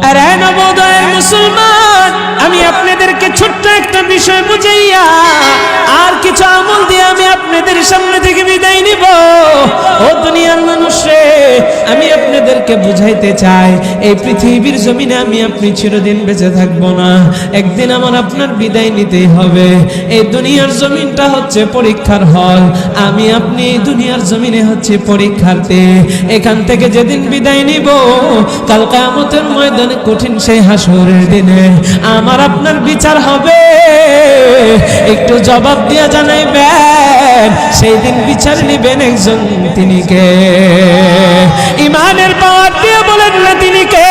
আরে নবোদয়ের মুসলমান, আমি আপনাদেরকে ছোট্ট একটা বিষয় বুঝাইয়া আর কিছু আমল দিয়ে আমি আপনাদের সামনে থেকে বিদায় নিব। ও দুনিয়ার মানুষ রে, আমি আপনাদেরকে বুঝাইতে চাই, এই পৃথিবীর জমিনে আমি আপনি চিরদিন বেঁচে থাকবো না, একদিন আমার আপনার বিদায় নিতেই হবে। এই দুনিয়ার জমিনটা হচ্ছে পরীক্ষার হল, আমি আপনি এই দুনিয়ার জমিনে হচ্ছে পরীক্ষার্থী। এখান থেকে যেদিন বিদায় নিব, কাল কিয়ামতের ময়দানে কঠিন সেই হাসরের দিনে আমার আপনার বিচার হবে। একটু জবাব দিয়ে জানাইবেন, সেই দিন বিচার নিবেন একজন, তিনি কে? ইমানের পাওয়ার দিয়ে বলেন না তিনি কে?